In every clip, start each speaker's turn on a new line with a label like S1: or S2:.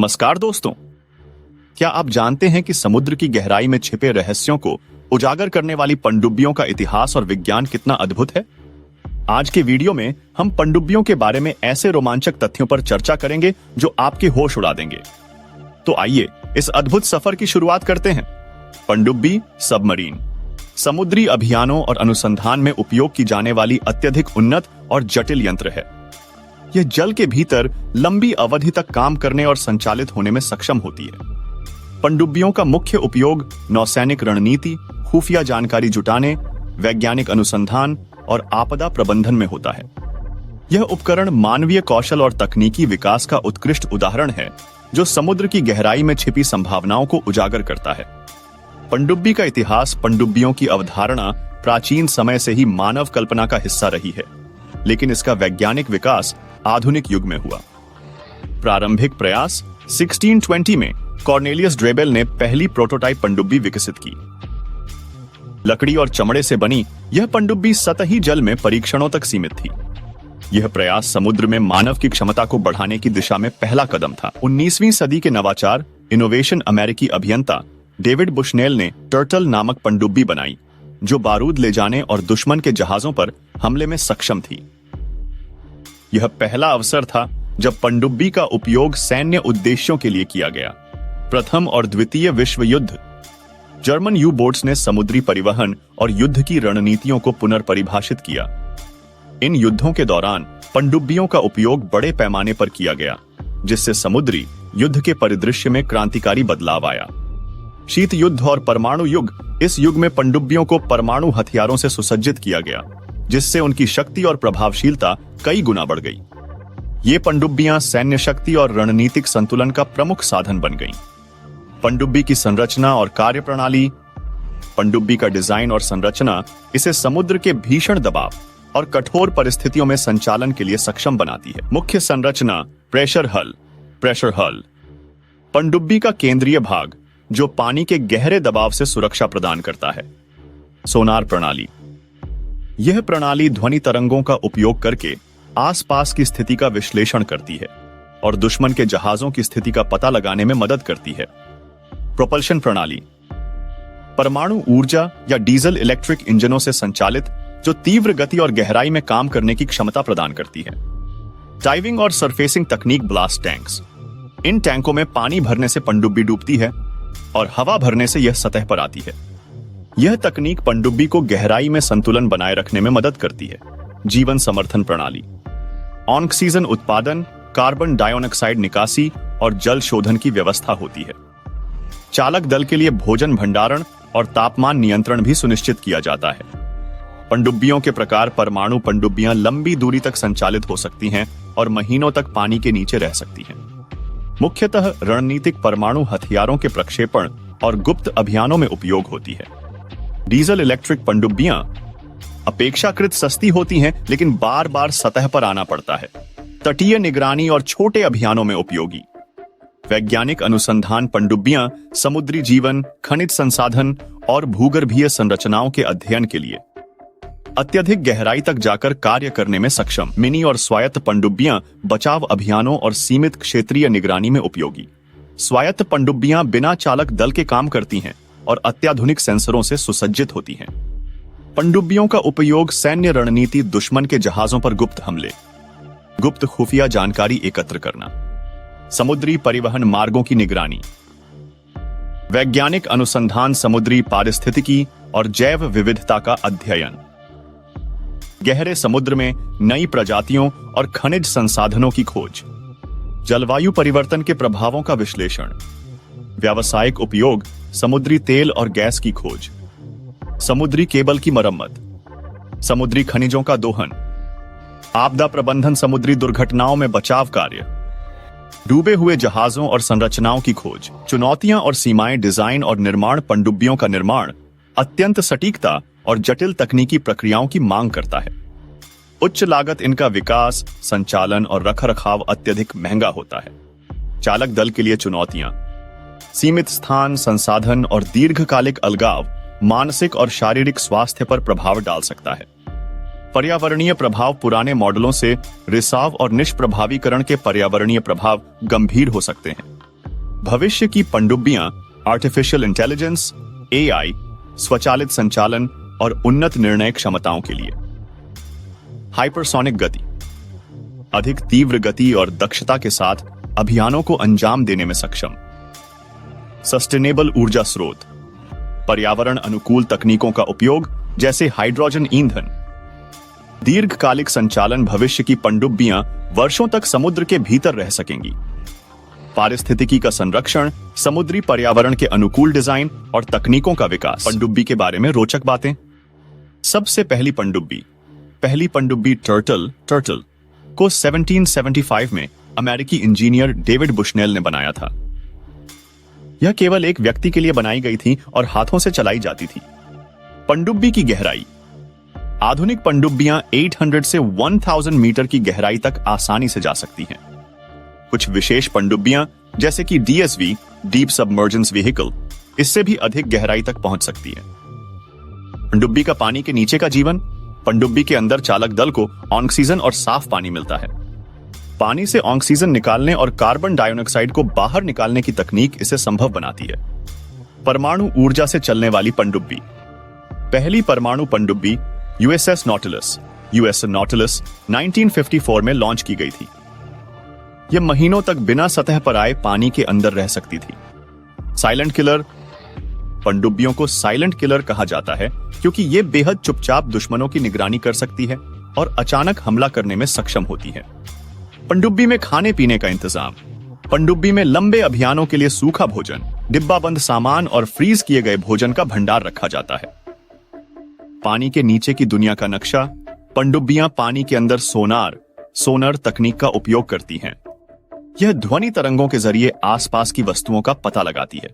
S1: नमस्कार दोस्तों, क्या आप जानते हैं कि समुद्र की गहराई में छिपे रहस्यों को उजागर करने वाली पनडुब्बियों का इतिहास और विज्ञान कितना अद्भुत है। आज के वीडियो में हम पनडुब्बियों के बारे में ऐसे रोमांचक तथ्यों पर चर्चा करेंगे जो आपके होश उड़ा देंगे। तो आइए इस अद्भुत सफर की शुरुआत करते हैं। पनडुब्बी सबमरीन समुद्री अभियानों और अनुसंधान में उपयोग की जाने वाली अत्यधिक उन्नत और जटिल यंत्र है। यह जल के भीतर लंबी अवधि तक काम करने और संचालित होने में सक्षम होती है। पनडुब्बियों का मुख्य उपयोग नौसैनिक रणनीति, खुफिया जानकारी जुटाने, वैज्ञानिक अनुसंधान और आपदा प्रबंधन में होता है। यह उपकरण मानवीय कौशल और तकनीकी विकास का उत्कृष्ट उदाहरण है, जो समुद्र की गहराई में छिपी संभावनाओं को उजागर करता है। पनडुब्बी का इतिहास पनडुब्बियों की अवधारणा प्राचीन समय से ही मानव कल्पना का हिस्सा रही है, लेकिन इसका वैज्ञानिक विकास आधुनिक युग में हुआ। प्रारंभिक प्रयास 1620 में कॉर्नेलियस ड्रेबेल ने पहली प्रोटोटाइप पनडुब्बी विकसित की। लकड़ी और चमड़े से बनी यह पनडुब्बी सतही जल में परीक्षणों तक सीमित थी। यह प्रयास समुद्र में मानव की क्षमता को बढ़ाने की दिशा में पहला कदम था। 19वीं सदी के नवाचार इनोवेशन अमेरिकी अभियंता डेविड बुशनेल ने टर्टल नामक पनडुब्बी बनाई, जो बारूद ले जाने और दुश्मन के जहाजों पर हमले में सक्षम थी। यह पहला अवसर था जब पनडुब्बी का उपयोग सैन्य उद्देश्यों के लिए किया गया। प्रथम और द्वितीय विश्व युद्ध जर्मन यू बोट्स ने समुद्री परिवहन और युद्ध की रणनीतियों को पुनर्परिभाषित किया। इन युद्धों के दौरान पनडुब्बियों का उपयोग बड़े पैमाने पर किया गया, जिससे समुद्री युद्ध के परिदृश्य में क्रांतिकारी बदलाव आया। शीत युद्ध और परमाणु युग इस युग में पनडुब्बियों को परमाणु हथियारों से सुसज्जित किया गया, जिससे उनकी शक्ति और प्रभावशीलता कई गुना बढ़ गई। ये पनडुब्बियां सैन्य शक्ति और रणनीतिक संतुलन का प्रमुख साधन बन गईं। पनडुब्बी की संरचना और कार्यप्रणाली पनडुब्बी का डिजाइन और संरचना इसे समुद्र के भीषण दबाव और कठोर परिस्थितियों में संचालन के लिए सक्षम बनाती है। मुख्य संरचना प्रेशर हल पनडुब्बी का केंद्रीय भाग, जो पानी के गहरे दबाव से सुरक्षा प्रदान करता है। सोनार प्रणाली यह प्रणाली ध्वनि तरंगों का उपयोग करके आसपास की स्थिति का विश्लेषण करती है और दुश्मन के जहाजों की स्थिति का पता लगाने में मदद करती है। प्रोपल्शन प्रणाली परमाणु ऊर्जा या डीजल इलेक्ट्रिक इंजनों से संचालित, जो तीव्र गति और गहराई में काम करने की क्षमता प्रदान करती है। डाइविंग और सरफेसिंग तकनीक ब्लास्ट टैंक्स इन टैंकों में पानी भरने से पनडुब्बी डूबती है और हवा भरने से यह सतह पर आती है। यह तकनीक पनडुब्बी को गहराई में संतुलन बनाए रखने में मदद करती है। जीवन समर्थन प्रणाली ऑक्सीजन उत्पादन, कार्बन डाइऑक्साइड निकासी और जल शोधन की व्यवस्था होती है। चालक दल के लिए भोजन भंडारण और तापमान नियंत्रण भी सुनिश्चित किया जाता है। पनडुब्बियों के प्रकार परमाणु पनडुब्बियां लंबी दूरी तक संचालित हो सकती हैं और महीनों तक पानी के नीचे रह सकती हैं। मुख्यतः रणनीतिक परमाणु हथियारों के प्रक्षेपण और गुप्त अभियानों में उपयोग होती है। डीजल इलेक्ट्रिक पनडुब्बियां अपेक्षाकृत सस्ती होती हैं, लेकिन बार बार सतह पर आना पड़ता है। तटीय निगरानी और छोटे अभियानों में उपयोगी। वैज्ञानिक अनुसंधान पनडुब्बियां समुद्री जीवन, खनिज संसाधन और भूगर्भीय संरचनाओं के अध्ययन के लिए अत्यधिक गहराई तक जाकर कार्य करने में सक्षम। मिनी और स्वायत्त पनडुब्बियां बचाव अभियानों और सीमित क्षेत्रीय निगरानी में उपयोगी। स्वायत्त पनडुब्बियां बिना चालक दल के काम करती हैं और अत्याधुनिक सेंसरों से सुसज्जित होती हैं। पनडुब्बियों का उपयोग सैन्य रणनीति, दुश्मन के जहाजों पर गुप्त हमले, गुप्त खुफिया जानकारी एकत्र करना, समुद्री परिवहन मार्गों की निगरानी, वैज्ञानिक अनुसंधान, समुद्री पारिस्थितिकी और जैव विविधता का अध्ययन, गहरे समुद्र में नई प्रजातियों और खनिज संसाधनों की खोज, जलवायु परिवर्तन के प्रभावों का विश्लेषण, व्यावसायिक उपयोग, समुद्री तेल और गैस की खोज, समुद्री केबल की मरम्मत, समुद्री खनिजों का दोहन, आपदा प्रबंधन, समुद्री दुर्घटनाओं में बचाव कार्य, डूबे हुए जहाजों और संरचनाओं की खोज। चुनौतियां और सीमाएं डिजाइन और निर्माण पनडुब्बियों का निर्माण अत्यंत सटीकता और जटिल तकनीकी प्रक्रियाओं की मांग करता है। उच्च लागत, इनका विकास, संचालन और रखरखाव अत्यधिक महंगा होता है। चालक दल के लिए चुनौतियां सीमित स्थान, संसाधन और दीर्घकालिक अलगाव मानसिक और शारीरिक स्वास्थ्य पर प्रभाव डाल सकता है। पर्यावरणीय प्रभाव पुराने मॉडलों से रिसाव और निष्प्रभावीकरण के पर्यावरणीय प्रभाव गंभीर हो सकते हैं। भविष्य की पनडुब्बियां आर्टिफिशियल इंटेलिजेंस, एआई, स्वचालित संचालन और उन्नत निर्णय क्षमताओं के लिए। हाइपरसोनिक गति, अधिक तीव्र गति और दक्षता के साथ अभियानों को अंजाम देने में सक्षम। सस्टेनेबल ऊर्जा स्रोत, पर्यावरण अनुकूल तकनीकों का उपयोग जैसे हाइड्रोजन ईंधन। दीर्घकालिक संचालन, भविष्य की पनडुब्बियां वर्षों तक समुद्र के भीतर रह सकेंगी। पारिस्थितिकी का संरक्षण, समुद्री पर्यावरण के अनुकूल डिजाइन और तकनीकों का विकास। पनडुब्बी के बारे में रोचक बातें। सबसे पहली पनडुब्बी टर्टल को 1775 में अमेरिकी इंजीनियर डेविड बुशनेल ने बनाया था। यह केवल एक व्यक्ति के लिए बनाई गई थी और हाथों से चलाई जाती थी। पनडुब्बी की गहराई, आधुनिक पनडुब्बियां 800 से 1000 मीटर की गहराई तक आसानी से जा सकती हैं। कुछ विशेष पनडुब्बियां जैसे कि डीएसवी, डीप सबमर्जेंस व्हीकल, इससे भी अधिक गहराई तक पहुंच सकती है। पनडुब्बी का पानी के नीचे का जीवन, पनडुब्बी के अंदर चालक दल को ऑक्सीजन और साफ पानी मिलता है। पानी से ऑक्सीजन निकालने और कार्बन डाइऑक्साइड को बाहर निकालने की तकनीक इसे संभव बनाती है। परमाणु ऊर्जा से चलने वाली पनडुब्बी, पहली परमाणु पनडुब्बी यूएसएस नॉटिलस 1954 में लॉन्च की गई थी। यह महीनों तक बिना सतह पर आए पानी के अंदर रह सकती थी। साइलेंट किलर, पनडुब्बियों को साइलेंट किलर कहा जाता है क्योंकि ये बेहद चुपचाप दुश्मनों की निगरानी कर सकती है और अचानक हमला करने में सक्षम होती है। पनडुब्बी में खाने पीने का इंतजाम, पनडुब्बी में लंबे अभियानों के लिए सूखा भोजन, डिब्बाबंद सामान और फ्रीज किए गए भोजन का भंडार रखा जाता है। पानी के नीचे की दुनिया का नक्शा, पनडुब्बियां पानी के अंदर सोनार तकनीक का उपयोग करती हैं। यह ध्वनि तरंगों के जरिए आसपास की वस्तुओं का पता लगाती है।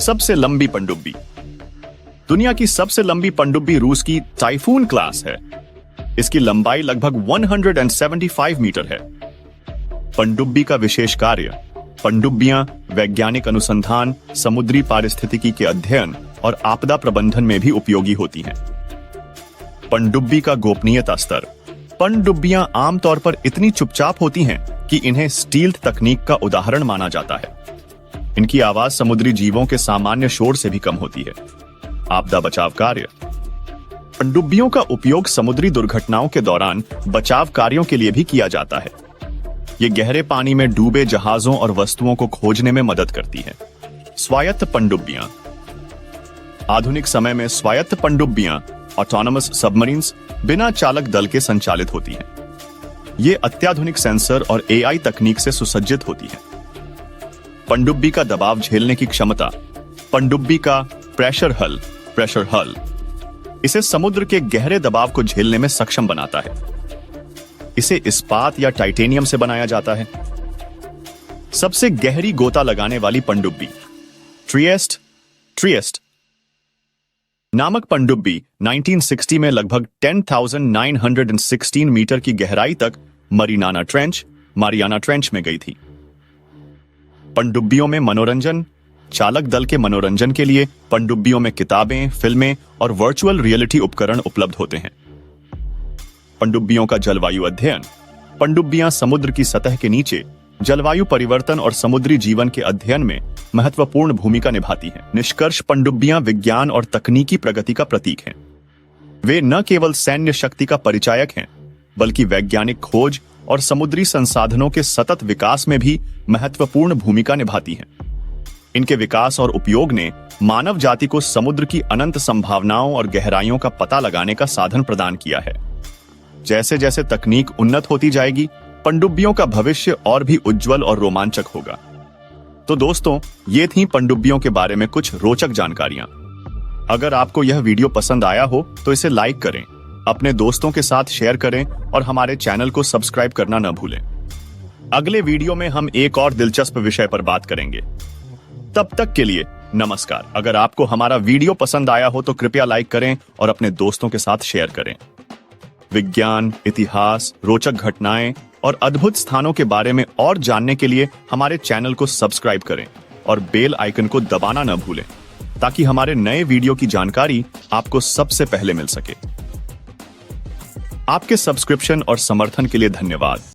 S1: सबसे लंबी पनडुब्बी, दुनिया की सबसे लंबी पनडुब्बी रूस की टाइफून क्लास है। इसकी लंबाई लगभग 175 मीटर है। पनडुब्बी का विशेष कार्य, पनडुब्बियां वैज्ञानिक अनुसंधान, समुद्री पारिस्थितिकी के अध्ययन और आपदा प्रबंधन में भी उपयोगी होती हैं। पनडुब्बी का गोपनीयता स्तर, पनडुब्बियां आमतौर पर इतनी चुपचाप होती हैं कि इन्हें स्टील्थ तकनीक का उदाहरण माना जाता है। इनकी आवाज समुद्री जीवों के सामान्य शोर से भी कम होती है। आपदा बचाव कार्य, पनडुब्बियों का उपयोग समुद्री दुर्घटनाओं के दौरान बचाव कार्यों के लिए भी किया जाता है। ये गहरे पानी में डूबे जहाजों और वस्तुओं को खोजने में मदद करती है। स्वायत्त पनडुब्बियां, आधुनिक समय में स्वायत्त पनडुब्बियां ऑटोनोमस सबमरीन्स बिना चालक दल के संचालित होती हैं। ये अत्याधुनिक सेंसर और एआई तकनीक से सुसज्जित होती हैं। पनडुब्बी का दबाव झेलने की क्षमता, पनडुब्बी का प्रेशर हल इसे समुद्र के गहरे दबाव को झेलने में सक्षम बनाता है। इसे इस्पात या टाइटेनियम से बनाया जाता है। सबसे गहरी गोता लगाने वाली पनडुब्बी, ट्रिएस्ट नामक पनडुब्बी 1960 में लगभग 10,916 मीटर की गहराई तक मारियाना ट्रेंच में गई थी। पनडुब्बियों में मनोरंजन, चालक दल के मनोरंजन के लिए पनडुब्बियों में किताबें, फिल्में और वर्चुअल रियलिटी उपकरण उपलब्ध होते हैं। पनडुब्बियों का जलवायु अध्ययन, पनडुब्बियां समुद्र की सतह के नीचे जलवायु परिवर्तन और समुद्री जीवन के अध्ययन में महत्वपूर्ण भूमिका निभाती हैं। निष्कर्ष, पनडुब्बियां विज्ञान और तकनीकी प्रगति का प्रतीक हैं। वे न केवल सैन्य शक्ति का परिचायक हैं, बल्कि वैज्ञानिक खोज और समुद्री संसाधनों के सतत विकास में भी महत्वपूर्ण भूमिका निभाती हैं। इनके विकास और उपयोग ने मानव जाति को समुद्र की अनंत संभावनाओं और गहराइयों का पता लगाने का साधन प्रदान किया है। जैसे जैसे तकनीक उन्नत होती जाएगी, पनडुब्बियों का भविष्य और भी उज्जवल और रोमांचक होगा। तो दोस्तों, ये थी पनडुब्बियों के बारे में कुछ रोचक जानकारियां। अगर आपको यह वीडियो पसंद आया हो तो इसे लाइक करें, अपने दोस्तों के साथ शेयर करें और हमारे चैनल को सब्सक्राइब करना न भूलें। अगले वीडियो में हम एक और दिलचस्प विषय पर बात करेंगे। तब तक के लिए नमस्कार। अगर आपको हमारा वीडियो पसंद आया हो तो कृपया लाइक करें और अपने दोस्तों के साथ शेयर करें। विज्ञान, इतिहास, रोचक घटनाएं और अद्भुत स्थानों के बारे में और जानने के लिए हमारे चैनल को सब्सक्राइब करें और बेल आइकन को दबाना न भूलें, ताकि हमारे नए वीडियो की जानकारी आपको सबसे पहले मिल सके। आपके सब्सक्रिप्शन और समर्थन के लिए धन्यवाद।